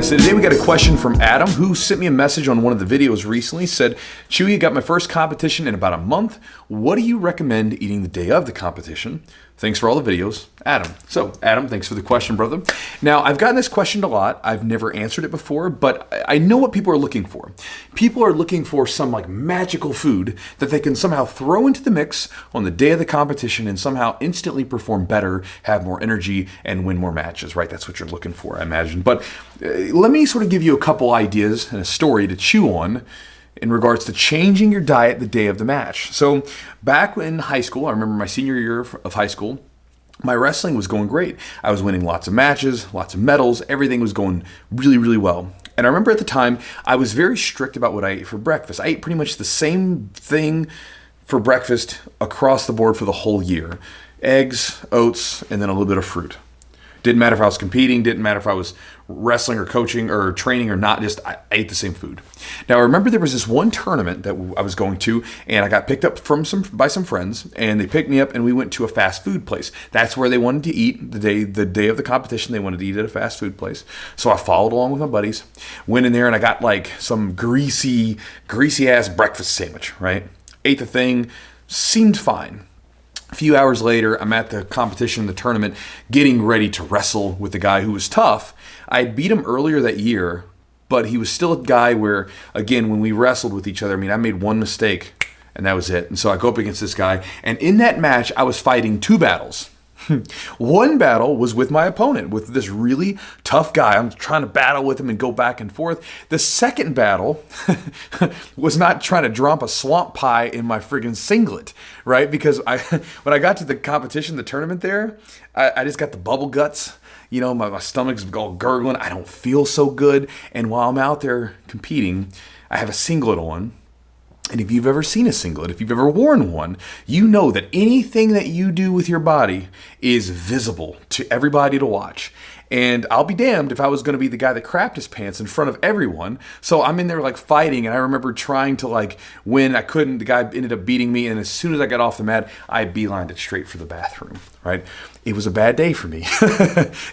So today we got a question from Adam, who sent me a message on one of the videos recently. Said, Chewy, I got my first competition in about a month. What do you recommend eating the day of the competition? Thanks for all the videos, Adam. So Adam, thanks for the question, brother. Now, I've gotten this question a lot. I've never answered it before, but I know what people are looking for. People are looking for some like magical food that they can somehow throw into the mix on the day of the competition and somehow instantly perform better, have more energy, and win more matches, right? That's what you're looking for, I imagine. But let me sort of give you a couple ideas and a story to chew on in regards to changing your diet the day of the match. So back in high school, I remember my senior year of high school, my wrestling was going great. I was winning lots of matches, lots of medals, everything was going really, really well. And I remember at the time, I was very strict about what I ate for breakfast. I ate pretty much the same thing for breakfast across the board for the whole year. Eggs, oats, and then a little bit of fruit. Didn't matter if I was competing, didn't matter if I was wrestling or coaching or training or not, just I ate the same food. Now I remember there was this one tournament that I was going to, and I got picked up by some friends, and they picked me up and we went to a fast food place. That's where they wanted to eat the day of the competition. They wanted to eat at a fast food place. So I followed along with my buddies, went in there and I got like some greasy ass breakfast sandwich, right? Ate the thing, seemed fine. A few hours later, I'm at the competition, the tournament, getting ready to wrestle with the guy who was tough. I had beat him earlier that year, but he was still a guy where, again, when we wrestled with each other, I made one mistake, and that was it. And so I go up against this guy, and in that match, I was fighting two battles. One battle was with my opponent, with this really tough guy. I'm trying to battle with him and go back and forth. The second battle was not trying to drop a swamp pie in my friggin' singlet, right? Because when I got to the competition, the tournament there, I just got the bubble guts. You know, my stomach's all gurgling. I don't feel so good. And while I'm out there competing, I have a singlet on. And if you've ever seen a singlet, if you've ever worn one, you know that anything that you do with your body is visible to everybody to watch. And I'll be damned if I was going to be the guy that crapped his pants in front of everyone. So I'm in there like fighting, and I remember trying to like win. I couldn't. The guy ended up beating me, and as soon as I got off the mat, I beelined it straight for the bathroom, right? It was a bad day for me.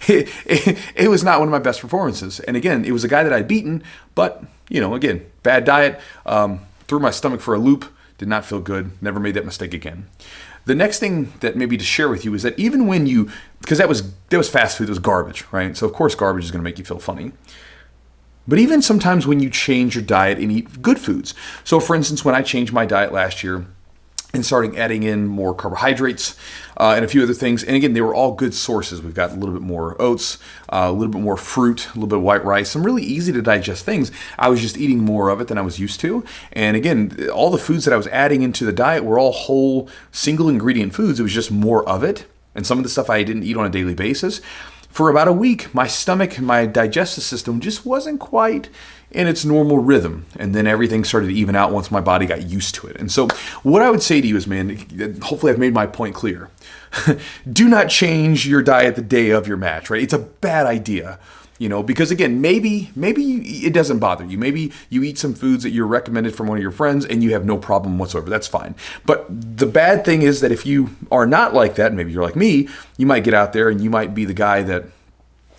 It was not one of my best performances. And again, it was a guy that I'd beaten, but, you know, again, bad diet, threw my stomach for a loop, did not feel good, never made that mistake again. The next thing that maybe to share with you is that even when you, because that was fast food, it was garbage, right? So of course garbage is going to make you feel funny. But even sometimes when you change your diet and eat good foods. So for instance, when I changed my diet last year and started adding in more carbohydrates and a few other things. And again, they were all good sources. We've got a little bit more oats, a little bit more fruit, a little bit of white rice, some really easy to digest things. I was just eating more of it than I was used to. And again, all the foods that I was adding into the diet were all whole, single ingredient foods. It was just more of it. And some of the stuff I didn't eat on a daily basis. For about a week, my stomach, my digestive system just wasn't quite in its normal rhythm. And then everything started to even out once my body got used to it. And so what I would say to you is, man, hopefully I've made my point clear. Do not change your diet the day of your match, right? It's a bad idea. You know, because again, maybe it doesn't bother you. Maybe you eat some foods that you're recommended from one of your friends and you have no problem whatsoever. That's fine. But the bad thing is that if you are not like that, maybe you're like me, you might get out there and you might be the guy that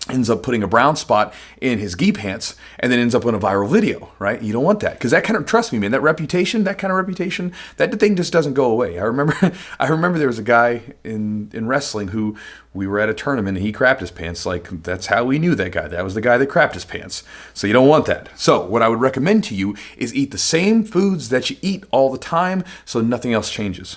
ends up putting a brown spot in his gi pants and then ends up in a viral video, right? You don't want that, because that kind of, trust me, man, that kind of reputation, that thing just doesn't go away. I remember there was a guy in wrestling who we were at a tournament and he crapped his pants. Like, that's how we knew that guy. That was the guy that crapped his pants. So you don't want that. So what I would recommend to you is eat the same foods that you eat all the time so nothing else changes.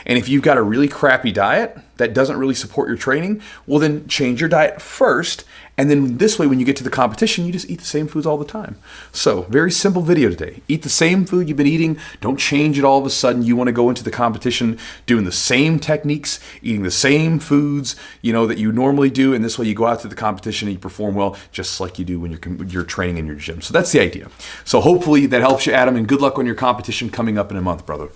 And if you've got a really crappy diet that doesn't really support your training, well then change your diet first. And then this way, when you get to the competition, you just eat the same foods all the time. So very simple video today. Eat the same food you've been eating. Don't change it all of a sudden. You want to go into the competition doing the same techniques, eating the same foods, you know, that you normally do. And this way you go out to the competition and you perform well, just like you do when you're training in your gym. So that's the idea. So hopefully that helps you, Adam, and good luck on your competition coming up in a month, brother.